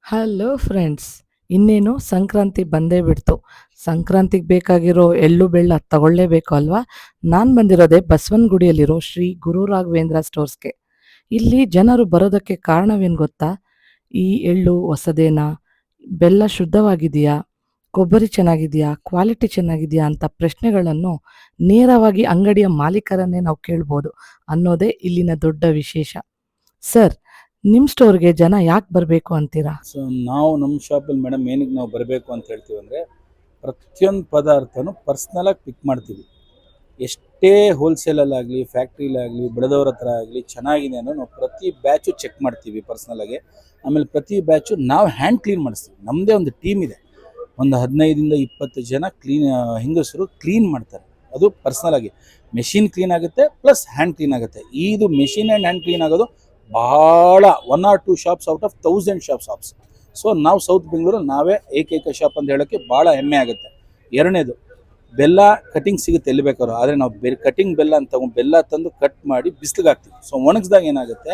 Hello friends, ಇನ್ನೇನು ಸಂಕ್ರಾಂತಿ ಬಂದೇ ಬಿಡ್ತು. ಸಂಕ್ರಾಂತಿಗೆ ಬೇಕಾಗಿರೋ ಎಳ್ಳು ಬೆಲ್ಲ ತಗೊಳ್ಳೇಬೇಕು ಅಲ್ವಾ? ನಾನು ಬಂದಿರೋದೇ ಬಸವನಗುಡಿಯಲ್ಲಿರೋ ಶ್ರೀ ಗುರು ರಾಘವೇಂದ್ರ ಸ್ಟೋರ್ಸ್ಗೆ. ಇಲ್ಲಿ ಜನರು ಬರೋದಕ್ಕೆ ಕಾರಣವೇನು ಗೊತ್ತಾ? ಈ ಎಳ್ಳು ಹೊಸದೇನಾ, ಬೆಲ್ಲ ಶುದ್ಧವಾಗಿದೆಯಾ, ಕೊಬ್ಬರಿ ಚೆನ್ನಾಗಿದೆಯಾ, ಕ್ವಾಲಿಟಿ ಚೆನ್ನಾಗಿದೆಯಾ ಅಂತ ಪ್ರಶ್ನೆಗಳನ್ನು ನೇರವಾಗಿ ಅಂಗಡಿಯ ಮಾಲೀಕರನ್ನೇ ನಾವು ಕೇಳ್ಬೋದು ಅನ್ನೋದೇ ಇಲ್ಲಿನ ದೊಡ್ಡ ವಿಶೇಷ. ಸರ್, ನಿಮ್ಮ ಸ್ಟೋರ್ಗೆ ಜನ ಯಾಕೆ ಬರಬೇಕು ಅಂತೀರಾ? ಸೊ ನಾವು ನಮ್ಮ ಶಾಪಲ್ಲಿ ಮೇಡಮ್ ಏನಕ್ಕೆ ನಾವು ಬರಬೇಕು ಅಂತ ಹೇಳ್ತೀವಿ ಅಂದರೆ, ಪ್ರತಿಯೊಂದು ಪದಾರ್ಥನೂ ಪರ್ಸ್ನಲಾಗಿ ಪಿಕ್ ಮಾಡ್ತೀವಿ. ಎಷ್ಟೇ ಹೋಲ್ಸೇಲಲ್ಲಾಗಲಿ, ಫ್ಯಾಕ್ಟ್ರಿಲಾಗಲಿ, ಬೆಳೆದವ್ರ ಹತ್ರ ಆಗಲಿ ಚೆನ್ನಾಗಿದೆ ಅನ್ನೋ ನಾವು ಪ್ರತಿ ಬ್ಯಾಚು ಚೆಕ್ ಮಾಡ್ತೀವಿ ಪರ್ಸ್ನಲಾಗಿ. ಆಮೇಲೆ ಪ್ರತಿ ಬ್ಯಾಚು ನಾವು ಹ್ಯಾಂಡ್ ಕ್ಲೀನ್ ಮಾಡಿಸ್ತೀವಿ. ನಮ್ಮದೇ ಒಂದು ಟೀಮ್ ಇದೆ, ಒಂದು 15ರಿಂದ 20 ಜನ ಹೆಂಗಸರು ಕ್ಲೀನ್ ಮಾಡ್ತಾರೆ. ಅದು ಪರ್ಸ್ನಲಾಗಿ ಮೆಷಿನ್ ಕ್ಲೀನ್ ಆಗುತ್ತೆ, ಪ್ಲಸ್ ಹ್ಯಾಂಡ್ ಕ್ಲೀನ್ ಆಗುತ್ತೆ. ಇದು ಮೆಷಿನ್ ಆ್ಯಂಡ್ ಹ್ಯಾಂಡ್ ಕ್ಲೀನ್ ಆಗೋದು ಭಾಳ 1 or 2 shops out of 1000 shops. So ನಾವು ಸೌತ್ ಬೆಂಗಳೂರಲ್ಲಿ ನಾವೇ ಏಕೈಕ ಶಾಪ್ ಅಂತ ಹೇಳೋಕ್ಕೆ ಭಾಳ ಹೆಮ್ಮೆ ಆಗುತ್ತೆ. ಎರಡನೇದು, ಬೆಲ್ಲ ಕಟಿಂಗ್ ಸಿಗುತ್ತೆ ಎಲ್ಲಿ ಬೇಕಾದ್ರು, ಆದರೆ ನಾವು ಕಟಿಂಗ್ ಬೆಲ್ಲ ಅಂತ ಬೆಲ್ಲ ತಂದು ಕಟ್ ಮಾಡಿ ಬಿಸಿಲಿಗೆ ಹಾಕ್ತೀವಿ. ಸೊ ಒಣಗಿಸಿದಾಗ ಏನಾಗುತ್ತೆ,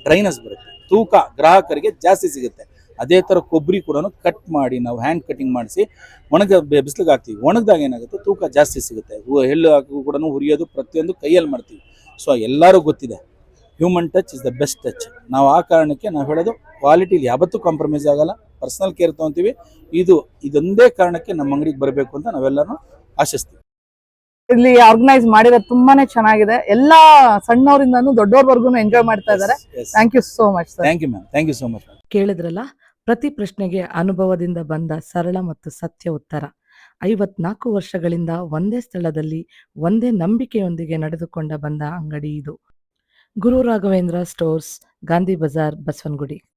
ಡ್ರೈನೆಸ್ ಬರುತ್ತೆ, ತೂಕ ಗ್ರಾಹಕರಿಗೆ ಜಾಸ್ತಿ ಸಿಗುತ್ತೆ. ಅದೇ ಥರ ಕೊಬ್ಬರಿ ಕೂಡ ಕಟ್ ಮಾಡಿ ನಾವು ಹ್ಯಾಂಡ್ ಕಟಿಂಗ್ ಮಾಡಿಸಿ ಬಿಸಿಲಿಗೆ ಹಾಕ್ತೀವಿ. ಒಣಗಿದಾಗ ಏನಾಗುತ್ತೆ, ತೂಕ ಜಾಸ್ತಿ ಸಿಗುತ್ತೆ. ಎಳ್ಳು ಹಾಕಿ ಕೂಡ ಹುರಿಯೋದು ಪ್ರತಿಯೊಂದು ಕೈಯಲ್ಲಿ ಮಾಡ್ತೀವಿ. ಸೊ ಎಲ್ಲರೂ ಗೊತ್ತಿದೆ, human touch is the best touch. ನಾವು ಆ ಕಾರಣಕ್ಕೆ ನಾವು ಹೇಳೋದು, ಕ್ವಾಲಿಟಿಲಿ ಯಾವತ್ತೂ ಕಾಂಪ್ರಮೈಸ್ ಆಗಲ್ಲ, ಪರ್ಸನಲ್ ಕೇರ್ ತೊಗೊತೀವಿ. ಇದೊಂದೇ ಕಾರಣಕ್ಕೆ ನಮ್ಮ ಅಂಗಡಿಗೆ ಬರಬೇಕು ಅಂತ ನಾವೆಲ್ಲರೂ ಆಶಿಸ್ತೀವಿ. ಇಲ್ಲಿ ಆರ್ಗನೈಸ್ ಮಾಡಿರೋದು ತುಂಬಾನೇ ಚೆನ್ನಾಗಿದೆ. ಎಲ್ಲಾ ಸಣ್ಣವರಿಂದನೂ ದೊಡ್ಡವರ್ವರೆಗೂ ಎಂಜಾಯ್ ಮಾಡ್ತಾ ಇದ್ದಾರೆ. Thank you so much sir. Thank you ma'am, thank you so much. ಕೇಳಿದ್ರಲ್ಲ, ಪ್ರತಿ ಪ್ರಶ್ನೆಗೆ ಅನುಭವದಿಂದ ಬಂದ ಸರಳ ಮತ್ತು ಸತ್ಯ ಉತ್ತರ. 54 ವರ್ಷಗಳಿಂದ ಒಂದೇ ಸ್ಥಳದಲ್ಲಿ ಒಂದೇ ನಂಬಿಕೆಯೊಂದಿಗೆ ನಡೆದುಕೊಂಡ ಬಂದ ಅಂಗಡಿ ಇದು. ಗುರು ರಾಘವೇಂದ್ರ ಸ್ಟೋರ್ಸ್, ಗಾಂಧಿ ಬಜಾರ್, ಬಸವನಗುಡಿ.